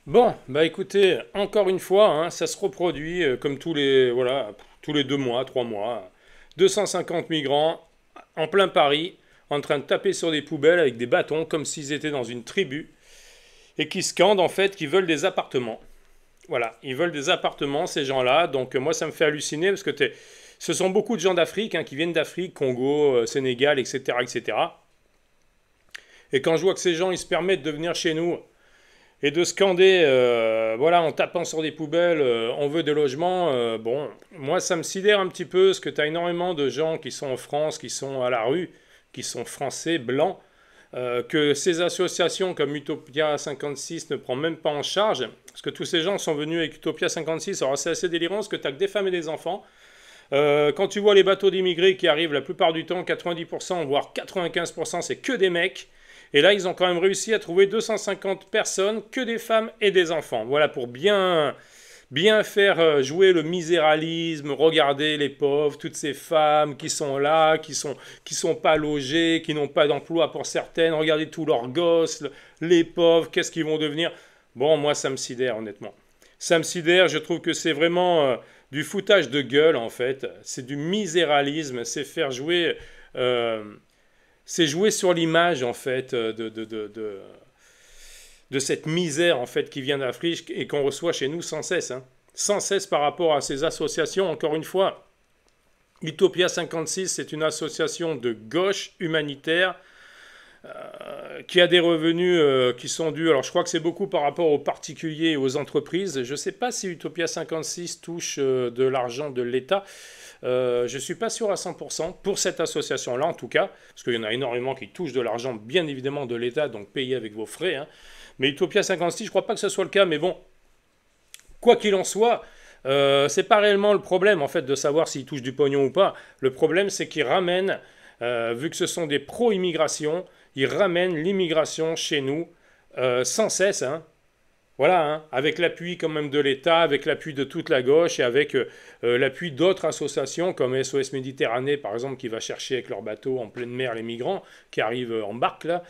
Bon, bah écoutez, encore une fois, hein, ça se reproduit comme voilà, tous les 2 mois, 3 mois. 250 migrants en plein Paris, en train de taper sur des poubelles avec des bâtons, comme s'ils étaient dans une tribu, et qui scandent en fait qu'ils veulent des appartements. Voilà, ils veulent des appartements, ces gens-là. Donc moi, ça me fait halluciner parce que ce sont beaucoup de gens d'Afrique, hein, qui viennent d'Afrique, Congo, Sénégal, etc., etc. Et cetera. Et quand je vois que ces gens, ils se permettent de venir chez nous et de scander, voilà, en tapant sur des poubelles, on veut des logements, bon, moi ça me sidère un petit peu, parce que tu as énormément de gens qui sont en France, qui sont à la rue, qui sont français, blancs, que ces associations comme Utopia 56 ne prend même pas en charge, parce que tous ces gens sont venus avec Utopia 56, alors c'est assez délirant, parce que tu as que des femmes et des enfants. Quand tu vois les bateaux d'immigrés qui arrivent la plupart du temps, 90%, voire 95%, c'est que des mecs. Et là, ils ont quand même réussi à trouver 250 personnes, que des femmes et des enfants. Voilà, pour bien faire jouer le miséralisme, regarder les pauvres, toutes ces femmes qui sont là, qui sont pas logées, qui n'ont pas d'emploi pour certaines, regardez tous leurs gosses, les pauvres, qu'est-ce qu'ils vont devenir? Bon, moi, ça me sidère, honnêtement. Ça me sidère, je trouve que c'est vraiment du foutage de gueule, en fait. C'est du miséralisme, c'est faire jouer... euh, c'est jouer sur l'image, en fait, de cette misère, en fait, qui vient d'Afrique et qu'on reçoit chez nous sans cesse, hein. Sans cesse par rapport à ces associations, encore une fois. Utopia 56, c'est une association de gauche humanitaire qui a des revenus qui sont dus. Alors, je crois que c'est beaucoup par rapport aux particuliers et aux entreprises. Je ne sais pas si Utopia 56 touche de l'argent de l'État. Je ne suis pas sûr à 100% pour cette association-là, en tout cas, parce qu'il y en a énormément qui touchent de l'argent, bien évidemment, de l'État, donc payé avec vos frais, hein. Mais Utopia 56, je ne crois pas que ce soit le cas, mais bon, quoi qu'il en soit, c'est pas réellement le problème, en fait, de savoir s'ils touchent du pognon ou pas. Le problème, c'est qu'ils ramènent, vu que ce sont des pro-immigration, ils ramènent l'immigration chez nous sans cesse, hein. Voilà, hein, avec l'appui quand même de l'État, avec l'appui de toute la gauche et avec l'appui d'autres associations comme SOS Méditerranée, par exemple, qui va chercher avec leur bateau en pleine mer les migrants qui arrivent en barque, là,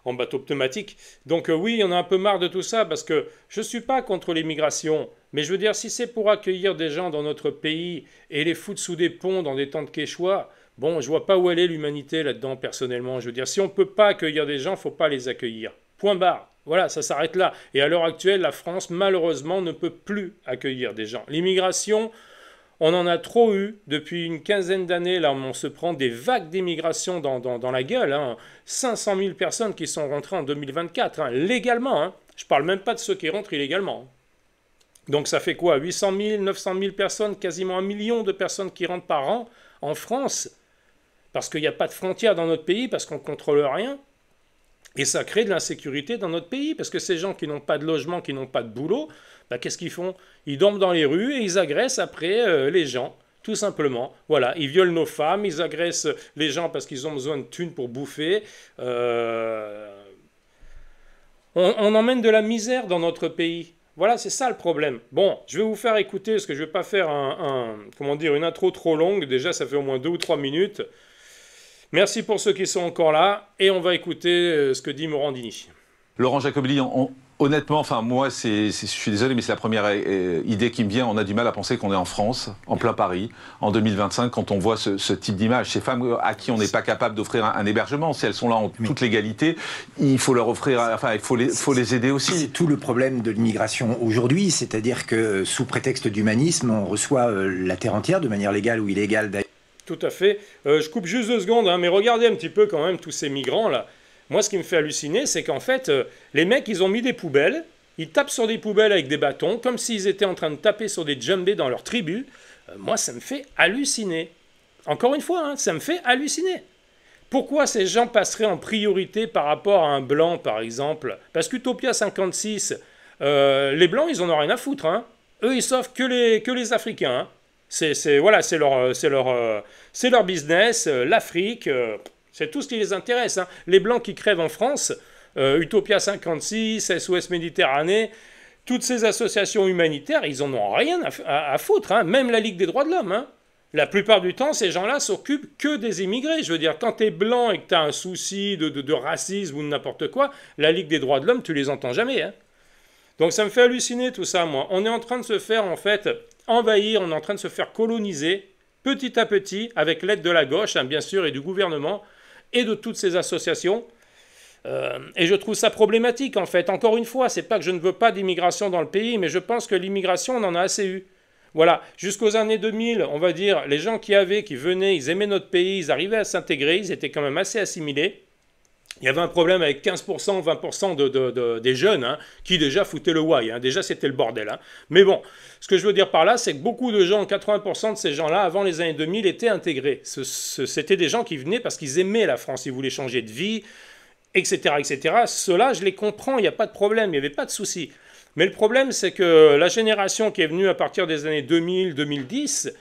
en bateau pneumatique. Donc oui, on a un peu marre de tout ça, parce que je ne suis pas contre l'immigration, mais je veux dire, si c'est pour accueillir des gens dans notre pays et les foutre sous des ponts dans des temps de Quechua, bon, je vois pas où elle est l'humanité là-dedans, personnellement. Je veux dire, si on ne peut pas accueillir des gens, il ne faut pas les accueillir. Point barre. Voilà, ça s'arrête là. Et à l'heure actuelle, la France, malheureusement, ne peut plus accueillir des gens. L'immigration, on en a trop eu depuis une quinzaine d'années. Là, on se prend des vagues d'immigration dans la gueule, hein. 500 000 personnes qui sont rentrées en 2024, hein, légalement, hein. Je ne parle même pas de ceux qui rentrent illégalement. Donc ça fait quoi? 800 000, 900 000 personnes, quasiment 1 million de personnes qui rentrent par an en France, parce qu'il n'y a pas de frontières dans notre pays, parce qu'on ne contrôle rien. Et ça crée de l'insécurité dans notre pays, parce que ces gens qui n'ont pas de logement, qui n'ont pas de boulot, bah, qu'est-ce qu'ils font? Ils dorment dans les rues et ils agressent après les gens, tout simplement. Voilà, ils violent nos femmes, ils agressent les gens parce qu'ils ont besoin de thunes pour bouffer. On emmène de la misère dans notre pays. Voilà, c'est ça le problème. Bon, je vais vous faire écouter, parce que je ne vais pas faire comment dire, une intro trop longue. Déjà, ça fait au moins 2 ou 3 minutes. Merci pour ceux qui sont encore là, et on va écouter ce que dit Morandini. Laurent Jacobelli, honnêtement, enfin moi, je suis désolé, mais c'est la première idée qui me vient. On a du mal à penser qu'on est en France, en plein Paris, en 2025, quand on voit ce type d'image. Ces femmes à qui on n'est pas capable d'offrir un hébergement, si elles sont là en toute légalité, il faut leur offrir, enfin, il faut les aider aussi. C'est tout le problème de l'immigration aujourd'hui, c'est-à-dire que sous prétexte d'humanisme, on reçoit la terre entière de manière légale ou illégale d'ailleurs. Tout à fait. Je coupe juste 2 secondes, hein, mais regardez un petit peu quand même tous ces migrants-là. Moi, ce qui me fait halluciner, c'est qu'en fait, les mecs, ils ont mis des poubelles, ils tapent sur des poubelles avec des bâtons, comme s'ils étaient en train de taper sur des djembés dans leur tribu. Moi, ça me fait halluciner. Encore une fois, hein, ça me fait halluciner. Pourquoi ces gens passeraient en priorité par rapport à un blanc, par exemple? Parce qu'Utopia 56, les blancs, ils en ont rien à foutre, hein. Eux, ils sauvent que les Africains, hein. Voilà, c'est leur business, l'Afrique, c'est tout ce qui les intéresse, hein. Les Blancs qui crèvent en France, Utopia 56, SOS Méditerranée, toutes ces associations humanitaires, ils en ont rien à foutre, hein. Même la Ligue des droits de l'homme, hein. La plupart du temps, ces gens-là s'occupent que des immigrés. Je veux dire, quand tu es blanc et que tu as un souci de racisme ou de n'importe quoi, la Ligue des droits de l'homme, tu les entends jamais, hein. Donc ça me fait halluciner tout ça, moi. On est en train de se faire, en fait, envahir, on est en train de se faire coloniser, petit à petit, avec l'aide de la gauche, hein, bien sûr, et du gouvernement, et de toutes ces associations. Et je trouve ça problématique, en fait. Encore une fois, c'est pas que je ne veux pas d'immigration dans le pays, mais je pense que l'immigration, on en a assez eu. Voilà, jusqu'aux années 2000, on va dire, les gens qui venaient, ils aimaient notre pays, ils arrivaient à s'intégrer, ils étaient quand même assez assimilés. Il y avait un problème avec 15%, 20% des jeunes hein, qui déjà foutaient le why. Hein. Déjà, c'était le bordel. Hein. Mais bon, ce que je veux dire par là, c'est que beaucoup de gens, 80% de ces gens-là, avant les années 2000, étaient intégrés. C'était des gens qui venaient parce qu'ils aimaient la France, ils voulaient changer de vie, etc. etc. Ceux-là, je les comprends, il n'y a pas de problème, il n'y avait pas de souci. Mais le problème, c'est que la génération qui est venue à partir des années 2000-2010,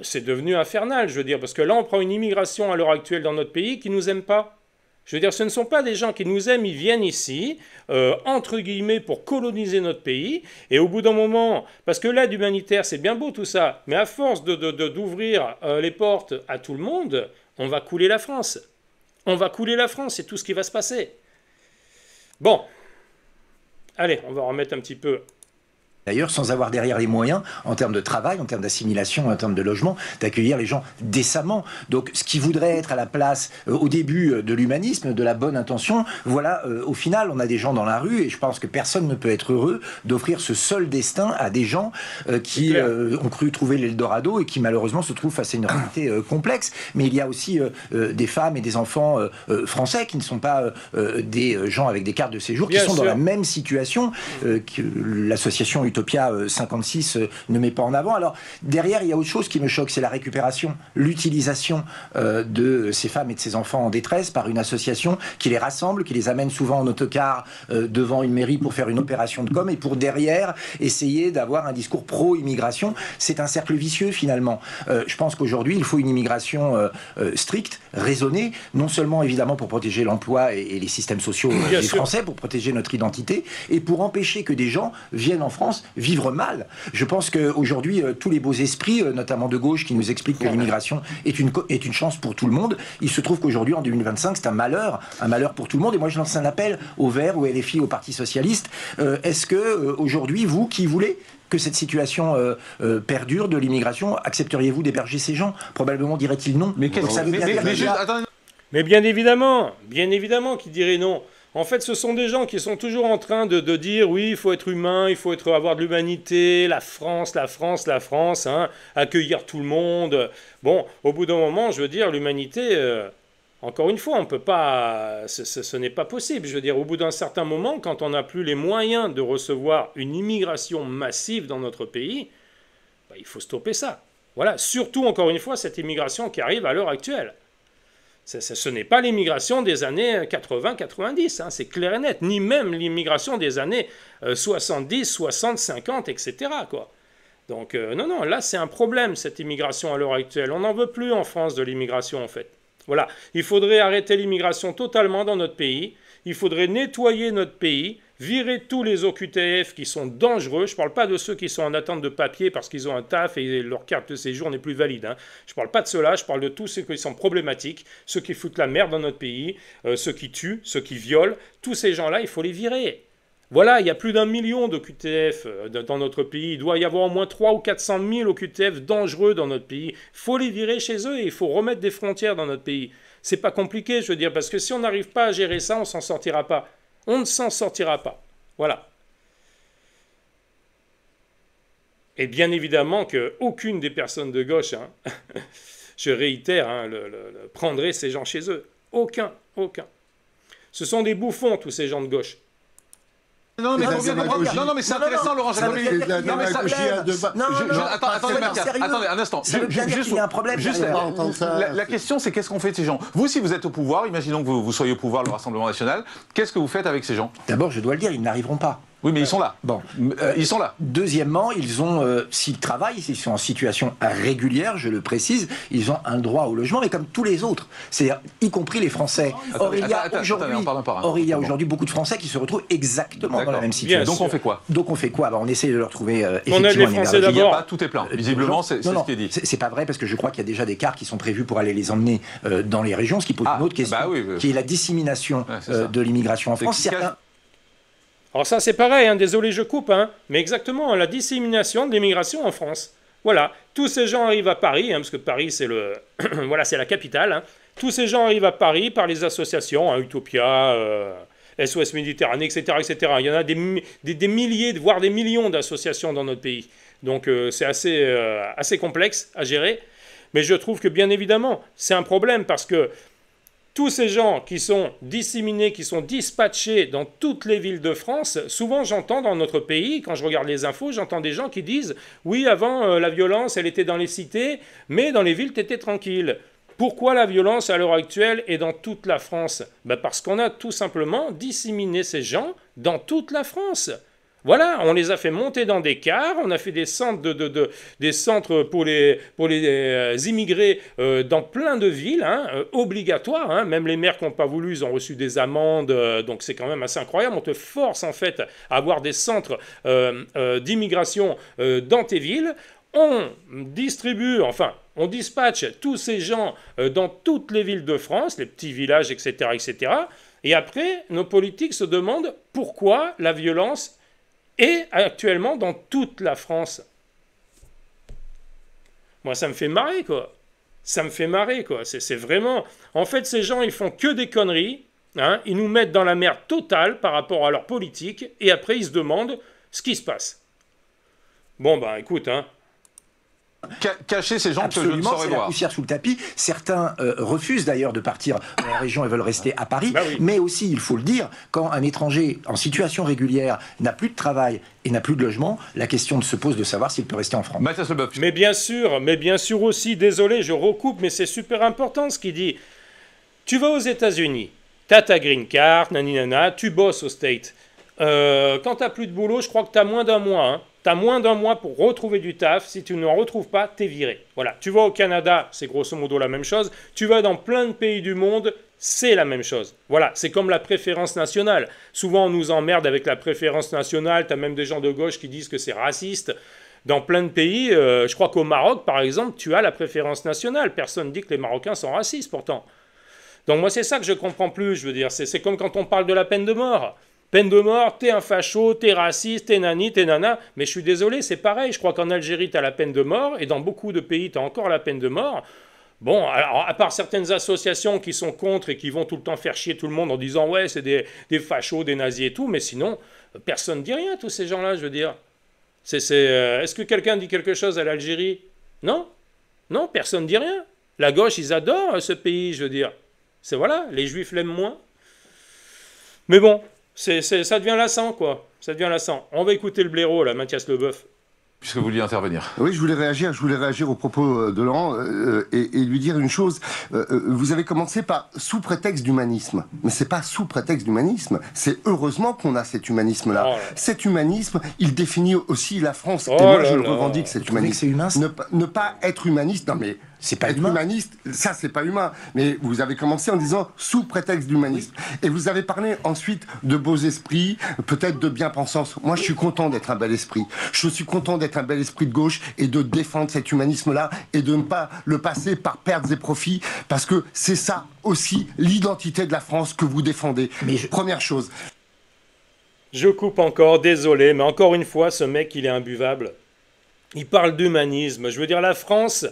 c'est devenu infernal, je veux dire, parce que là, on prend une immigration à l'heure actuelle dans notre pays qui ne nous aime pas. Je veux dire, ce ne sont pas des gens qui nous aiment, ils viennent ici, entre guillemets, pour coloniser notre pays, et au bout d'un moment, parce que l'aide humanitaire, c'est bien beau tout ça, mais à force d'ouvrir les portes à tout le monde, on va couler la France. On va couler la France, c'est tout ce qui va se passer. Bon, allez, on va remettre un petit peu... D'ailleurs, sans avoir derrière les moyens, en termes de travail, en termes d'assimilation, en termes de logement, d'accueillir les gens décemment. Donc, ce qui voudrait être à la place, au début, de l'humanisme, de la bonne intention, voilà, au final, on a des gens dans la rue, et je pense que personne ne peut être heureux d'offrir ce seul destin à des gens qui ont cru trouver l'Eldorado et qui, malheureusement, se trouvent face à une réalité complexe. Mais il y a aussi des femmes et des enfants français qui ne sont pas des gens avec des cartes de séjour, qui sont dans la même situation que l'association Utopia 56 ne met pas en avant. Alors, derrière, il y a autre chose qui me choque, c'est la récupération, l'utilisation de ces femmes et de ces enfants en détresse par une association qui les rassemble, qui les amène souvent en autocar devant une mairie pour faire une opération de com et pour derrière essayer d'avoir un discours pro-immigration. C'est un cercle vicieux, finalement. Je pense qu'aujourd'hui, il faut une immigration stricte, raisonnée, non seulement, évidemment, pour protéger l'emploi et les systèmes sociaux des Français, pour protéger notre identité, et pour empêcher que des gens viennent en France vivre mal. Je pense qu'aujourd'hui, tous les beaux esprits, notamment de gauche, qui nous expliquent que l'immigration est une chance pour tout le monde, il se trouve qu'aujourd'hui, en 2025, c'est un malheur pour tout le monde. Et moi, je lance un appel aux Verts, aux LFI, au Parti Socialiste. Est-ce que aujourd'hui, vous qui voulez que cette situation perdure de l'immigration, accepteriez-vous d'héberger ces gens? Probablement dirait-il non. Mais qu'est-ce que ça veut dire? Mais bien évidemment qu'il dirait non. En fait, ce sont des gens qui sont toujours en train de dire oui, il faut être humain, il faut avoir de l'humanité, la France, hein, accueillir tout le monde. Bon, au bout d'un moment, je veux dire, l'humanité, encore une fois, on peut pas, ce n'est pas possible. Je veux dire, au bout d'un certain moment, quand on n'a plus les moyens de recevoir une immigration massive dans notre pays, bah, il faut stopper ça. Voilà, surtout, encore une fois, cette immigration qui arrive à l'heure actuelle. Ce n'est pas l'immigration des années 80-90, hein, c'est clair et net, ni même l'immigration des années 70, 60, 50, etc. Quoi. Donc non, là c'est un problème cette immigration à l'heure actuelle. On n'en veut plus en France de l'immigration en fait. Voilà, il faudrait arrêter l'immigration totalement dans notre pays, il faudrait nettoyer notre pays, virer tous les OQTF qui sont dangereux. Je ne parle pas de ceux qui sont en attente de papier parce qu'ils ont un taf et leur carte de séjour n'est plus valide. Hein. Je ne parle pas de ceux-là, je parle de tous ceux qui sont problématiques, ceux qui foutent la merde dans notre pays, ceux qui tuent, ceux qui violent. Tous ces gens-là, il faut les virer. Voilà, il y a plus d'1 million d'OQTF dans notre pays. Il doit y avoir au moins 300 ou 400 000 OQTF dangereux dans notre pays. Il faut les virer chez eux et il faut remettre des frontières dans notre pays. C'est pas compliqué, je veux dire, parce que si on n'arrive pas à gérer ça, on ne s'en sortira pas. On ne s'en sortira pas. Voilà. Et bien évidemment qu'aucune des personnes de gauche, hein, je réitère, hein, prendrait ces gens chez eux. Aucun. Ce sont des bouffons, tous ces gens de gauche. Non, mais c'est intéressant, Laurent Jacobi. Attendez un instant. Juste, il y a un problème. La question, c'est qu'est-ce qu'on fait de ces gens? Vous, si vous êtes au pouvoir, imaginons que vous soyez au pouvoir, le Rassemblement national, qu'est-ce que vous faites avec ces gens? D'abord, je dois le dire, ils n'arriveront pas. Oui, mais ils sont là. Bon, ils sont là. Deuxièmement, ils ont, s'ils travaillent, s'ils sont en situation régulière, je le précise, ils ont un droit au logement, mais comme tous les autres, c'est-à-dire y compris les Français. Or, il y a aujourd'hui beaucoup de Français qui se retrouvent exactement dans la même situation. Donc on fait quoi? Ben, on essaie de leur trouver effectivement on a les Français d'abord. Tout est plein. Visiblement, c'est ce qui est dit. C'est pas vrai parce que je crois qu'il y a déjà des cars qui sont prévus pour aller les emmener dans les régions, ce qui pose une autre question, qui est la dissémination de l'immigration en France. Alors ça c'est pareil, hein, désolé je coupe, hein, mais exactement, la dissémination de l'immigration en France. Voilà, tous ces gens arrivent à Paris, hein, parce que Paris c'est le, voilà, c'est la capitale. Hein. Tous ces gens arrivent à Paris par les associations, hein, Utopia, SOS Méditerranée, etc., etc. Il y en a des milliers, voire des millions d'associations dans notre pays. Donc c'est assez complexe à gérer. Mais je trouve que bien évidemment, c'est un problème parce que tous ces gens qui sont disséminés, qui sont dispatchés dans toutes les villes de France, souvent j'entends dans notre pays, quand je regarde les infos, j'entends des gens qui disent « Oui, avant, la violence, elle était dans les cités, mais dans les villes, t'étais tranquille. » Pourquoi la violence, à l'heure actuelle, est dans toute la France? Ben parce qu'on a tout simplement disséminé ces gens dans toute la France. Voilà, on les a fait monter dans des cars, on a fait des centres, des centres pour les immigrés dans plein de villes, hein, obligatoires. Hein, même les maires qui n'ont pas voulu, ils ont reçu des amendes, donc c'est quand même assez incroyable. On te force en fait à avoir des centres d'immigration dans tes villes. On distribue, enfin, on dispatche tous ces gens dans toutes les villes de France, les petits villages, etc., etc. Et après, nos politiques se demandent pourquoi la violence est actuellement dans toute la France. Moi, ça me fait marrer, quoi. Ça me fait marrer, quoi. C'est vraiment... En fait, ces gens, ils font que des conneries. Hein, ils nous mettent dans la merde totale par rapport à leur politique. Et après, ils se demandent ce qui se passe. Bon, ben, écoute, hein. Cacher ces gens Absolument, que je ne saurais c'est la voir. poussière sous le tapis. Certains refusent d'ailleurs de partir en région et veulent rester à Paris. Bah oui. Mais aussi, il faut le dire, quand un étranger en situation régulière n'a plus de travail et n'a plus de logement, la question se pose de savoir s'il peut rester en France. Mathias Leboeuf. Mais bien sûr aussi, désolé, je recoupe, mais c'est super important ce qu'il dit. Tu vas aux États-Unis, t'as ta green card, naninana, tu bosses au State. Quand t'as plus de boulot, je crois que t'as moins d'un mois. Hein. T'as moins d'un mois pour retrouver du taf. Si tu n'en retrouves pas, t'es viré. Voilà. Tu vas au Canada, c'est grosso modo la même chose. Tu vas dans plein de pays du monde, c'est la même chose. Voilà. C'est comme la préférence nationale. Souvent, on nous emmerde avec la préférence nationale. T'as même des gens de gauche qui disent que c'est raciste. Dans plein de pays, je crois qu'au Maroc, par exemple, tu as la préférence nationale. Personne ne dit que les Marocains sont racistes, pourtant. Donc moi, c'est ça que je comprends plus. Je veux dire, c'est comme quand on parle de la peine de mort. Peine de mort, t'es un facho, t'es raciste, t'es nani, t'es nana. Mais je suis désolé, c'est pareil. Je crois qu'en Algérie, t'as la peine de mort. Et dans beaucoup de pays, t'as encore la peine de mort. Bon, alors, à part certaines associations qui sont contre et qui vont tout le temps faire chier tout le monde en disant « Ouais, c'est des fachos, des nazis et tout ». Mais sinon, personne ne dit rien, tous ces gens-là, je veux dire. Est-ce que quelqu'un dit quelque chose à l'Algérie? Non. Non, personne ne dit rien. La gauche, ils adorent ce pays, je veux dire. C'est voilà, les juifs l'aiment moins. Mais bon... ça devient lassant, quoi. Ça devient lassant. On va écouter le blaireau, là, Mathias Leboeuf. Puisque vous vouliez intervenir. Oui, je voulais réagir au propos de Laurent et lui dire une chose. Vous avez commencé par sous prétexte d'humanisme. Mais c'est pas sous prétexte d'humanisme. C'est heureusement qu'on a cet humanisme-là. Oh. Cet humanisme, il définit aussi la France. Oh et moi, là je le là. revendique, cet Vous trouvez que humanisme. c'est humain, Ne pas être humaniste, non mais... C'est pas être humain. humaniste, ça c'est pas humain. Mais vous avez commencé en disant sous prétexte d'humanisme. Et vous avez parlé ensuite de beaux esprits, peut-être de bien-pensance. Moi je suis content d'être un bel esprit. Je suis content d'être un bel esprit de gauche et de défendre cet humanisme-là et de ne pas le passer par pertes et profits. Parce que c'est ça aussi l'identité de la France que vous défendez. Première chose. Je coupe encore, désolé, mais encore une fois, ce mec, il est imbuvable. Il parle d'humanisme. Je veux dire, la France,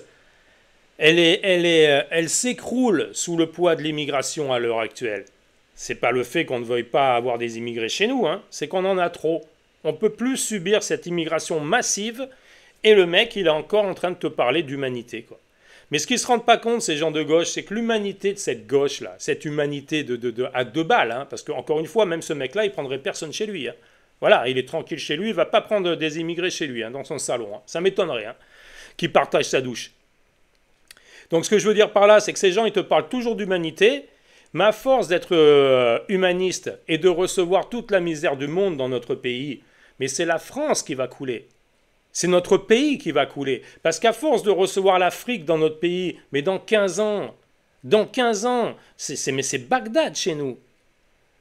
elle s'écroule sous le poids de l'immigration à l'heure actuelle. C'est pas le fait qu'on ne veuille pas avoir des immigrés chez nous, hein, c'est qu'on en a trop. On peut plus subir cette immigration massive, et le mec, il est encore en train de te parler d'humanité, quoi. Mais ce qu'ils ne se rendent pas compte, ces gens de gauche, c'est que l'humanité de cette gauche-là, cette humanité à deux balles, hein, parce qu'encore une fois, même ce mec-là, il prendrait personne chez lui. Hein. Voilà, il est tranquille chez lui, il ne va pas prendre des immigrés chez lui, hein, dans son salon. Hein. Ça m'étonnerait, hein, qu'il partage sa douche. Donc ce que je veux dire par là, c'est que ces gens, ils te parlent toujours d'humanité, mais à force d'être humaniste et de recevoir toute la misère du monde dans notre pays, mais c'est la France qui va couler. C'est notre pays qui va couler. Parce qu'à force de recevoir l'Afrique dans notre pays, mais dans 15 ans, c'est Bagdad chez nous.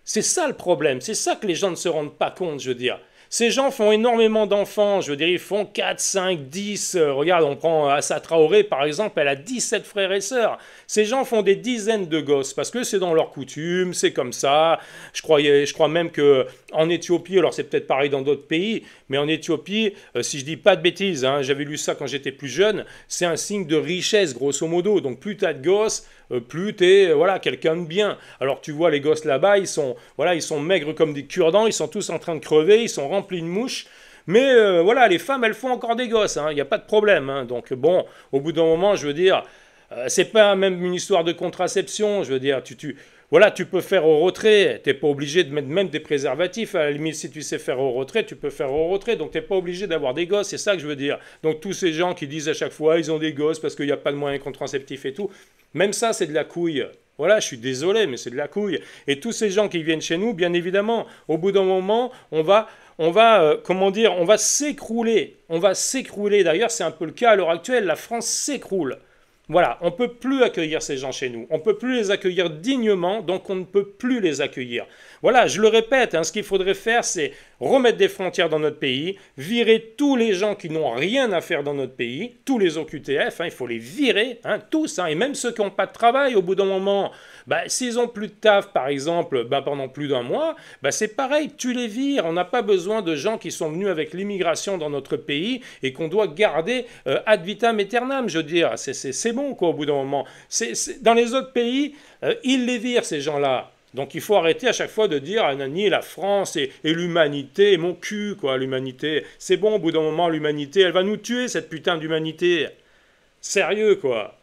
C'est ça le problème. C'est ça que les gens ne se rendent pas compte, je veux dire. Ces gens font énormément d'enfants, je veux dire, ils font 4, 5, 10. Regarde, on prend Assa Traoré, par exemple, elle a 17 frères et sœurs. Ces gens font des dizaines de gosses, parce que c'est dans leur coutume, c'est comme ça. Je crois même qu'en Éthiopie, alors c'est peut-être pareil dans d'autres pays, mais en Éthiopie, si je dis pas de bêtises, hein, j'avais lu ça quand j'étais plus jeune, c'est un signe de richesse, grosso modo. Donc plus tu as de gosses, plus tu es quelqu'un de bien. Alors tu vois les gosses là-bas, ils sont maigres comme des cure-dents, ils sont tous en train de crever, ils sont remplis de mouches. Mais les femmes, elles font encore des gosses, il n'y a pas de problème. Hein. Donc bon, au bout d'un moment, je veux dire, c'est pas même une histoire de contraception, je veux dire, tu peux faire au retrait, tu n'es pas obligé de mettre même des préservatifs, à la limite si tu sais faire au retrait, tu peux faire au retrait, donc tu n'es pas obligé d'avoir des gosses, c'est ça que je veux dire. Donc tous ces gens qui disent à chaque fois, ils ont des gosses parce qu'il n'y a pas de moyens contraceptifs et tout, même ça c'est de la couille. Voilà, je suis désolé, mais c'est de la couille. Et tous ces gens qui viennent chez nous, bien évidemment, au bout d'un moment, on va s'écrouler. On va s'écrouler. D'ailleurs, c'est un peu le cas à l'heure actuelle. La France s'écroule. Voilà, on ne peut plus accueillir ces gens chez nous. On ne peut plus les accueillir dignement, donc on ne peut plus les accueillir. Voilà, je le répète, ce qu'il faudrait faire, c'est remettre des frontières dans notre pays, virer tous les gens qui n'ont rien à faire dans notre pays, tous les OQTF, il faut les virer, tous, et même ceux qui n'ont pas de travail au bout d'un moment. S'ils n'ont plus de taf, par exemple, pendant plus d'un mois, c'est pareil, tu les vires. On n'a pas besoin de gens qui sont venus avec l'immigration dans notre pays et qu'on doit garder ad vitam aeternam, je veux dire. C'est bon, quoi, au bout d'un moment. Dans les autres pays, ils les virent, ces gens-là. Donc il faut arrêter à chaque fois de dire Nani, la France et l'humanité, mon cul, quoi, l'humanité. C'est bon, au bout d'un moment, l'humanité, elle va nous tuer, cette putain d'humanité. Sérieux, quoi.